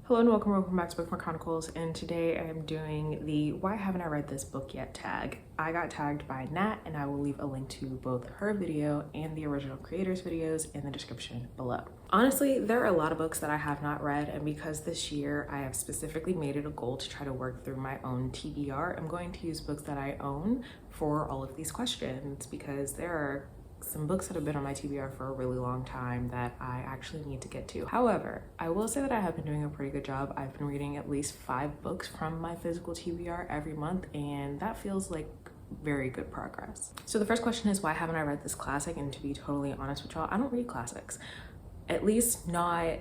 Hello and welcome back to Bookmark Chronicles, and today I am doing the Why Haven't I Read This Book Yet tag. I got tagged by Nat, and I will leave a link to both her video and the original creators videos in the description below. Honestly, there are a lot of books that I have not read, and because this year I have specifically made it a goal to try to work through my own TBR, I'm going to use books that I own for all of these questions because there are some books that have been on my TBR for a really long time that I actually need to get to. However, I will say that I have been doing a pretty good job. I've been reading at least 5 books from my physical TBR every month, and that feels like very good progress. So the first question is, why haven't I read this classic? And to be totally honest with y'all, I don't read classics. At least not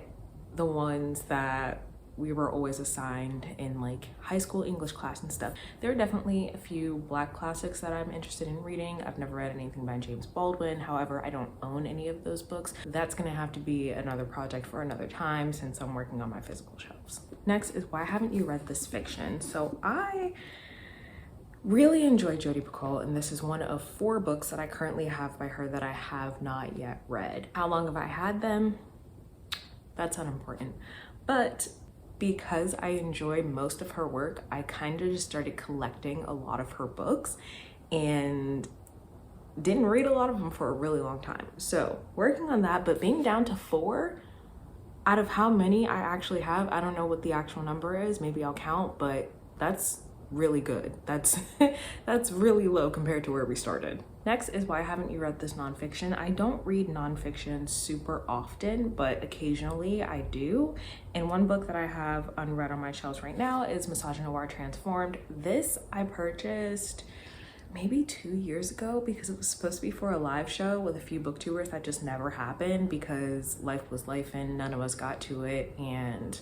the ones that we were always assigned in like high school English class and stuff. There are definitely a few Black classics that I'm interested in reading. I've never read anything by James Baldwin. However, I don't own any of those books. That's gonna have to be another project for another time since I'm working on my physical shelves. Next is, why haven't you read this fiction? So I really enjoy Jodi Picoult, and this is one of 4 books that I currently have by her that I have not yet read. How long have I had them? That's unimportant. But because I enjoy most of her work, I kind of just started collecting a lot of her books and didn't read a lot of them for a really long time. So working on that, but being down to 4 out of how many I actually have, I don't know what the actual number is, maybe I'll count, but that's really good. That's really low compared to where we started. Next is, why haven't you read this nonfiction? I don't read nonfiction super often, but occasionally I do. And one book that I have unread on my shelves right now is Misogynoir Transformed. This I purchased maybe 2 years ago because it was supposed to be for a live show with a few booktubers that just never happened because life was life and none of us got to it, and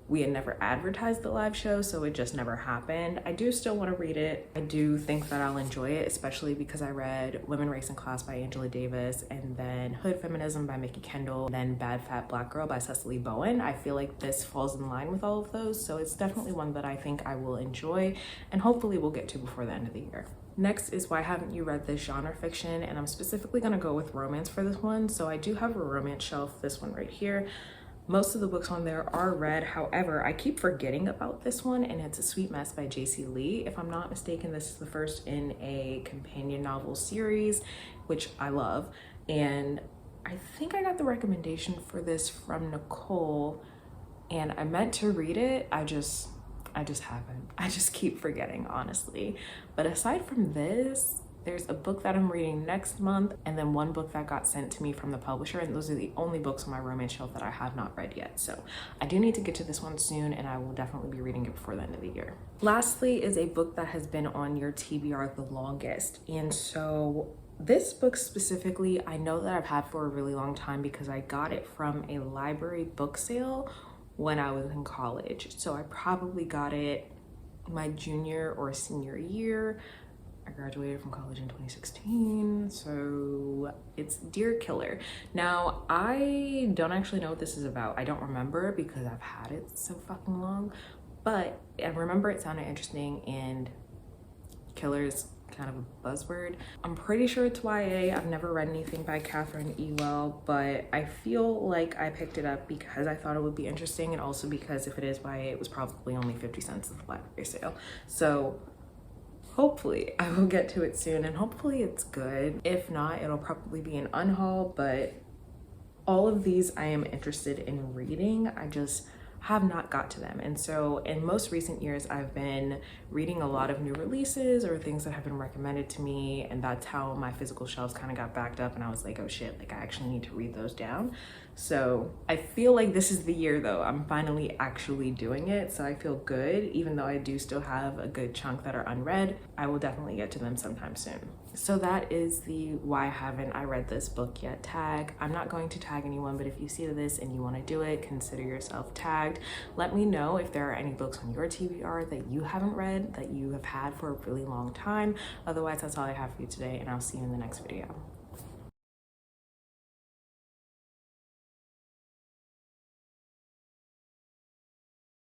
we had never advertised the live show, so it just never happened. I do still want to read it. I do think that I'll enjoy it, especially because I read Women, Race, and Class by Angela Davis, and then Hood Feminism by Mickey Kendall, and then Bad Fat Black Girl by Cecily Bowen. I feel like this falls in line with all of those, so it's definitely one that I think I will enjoy and hopefully we'll get to before the end of the year. Next is, why haven't you read this genre fiction? And I'm specifically going to go with romance for this one. So I do have a romance shelf, this one right here. Most of the books on there are read. However, I keep forgetting about this one, and it's A Sweet Mess by J.C. Lee. If I'm not mistaken, this is the first in a companion novel series, which I love. And I think I got the recommendation for this from Nicole, and I meant to read it. I just haven't. I just keep forgetting, honestly. But aside from this, there's a book that I'm reading next month, and then one book that got sent to me from the publisher, and those are the only books on my romance shelf that I have not read yet. So I do need to get to this one soon, and I will definitely be reading it before the end of the year. Lastly is a book that has been on your TBR the longest. And so this book specifically, I know that I've had for a really long time because I got it from a library book sale when I was in college. So I probably got it my junior or senior year. I graduated from college in 2016, so it's Dear Killer. Now, I don't actually know what this is about. I don't remember because I've had it so fucking long, but I remember it sounded interesting, and killer's kind of a buzzword. I'm pretty sure it's YA. I've never read anything by Catherine Ewell, but I feel like I picked it up because I thought it would be interesting, and also because if it is YA, it was probably only 50 cents at the library sale. So hopefully I will get to it soon, and hopefully it's good. If not, it'll probably be an unhaul, but all of these I am interested in reading. I just have not got to them. And so in most recent years, I've been reading a lot of new releases or things that have been recommended to me, and that's how my physical shelves kind of got backed up, and I was like, oh shit, like I actually need to read those down. So I feel like this is the year though. I'm finally actually doing it, so I feel good. Even though I do still have a good chunk that are unread, I will definitely get to them sometime soon. So that is the why haven't I read this book yet tag. I'm not going to tag anyone, but if you see this and you want to do it, consider yourself tagged. Let me know if there are any books on your TBR that you haven't read, that you have had for a really long time. Otherwise, that's all I have for you today, and I'll see you in the next video.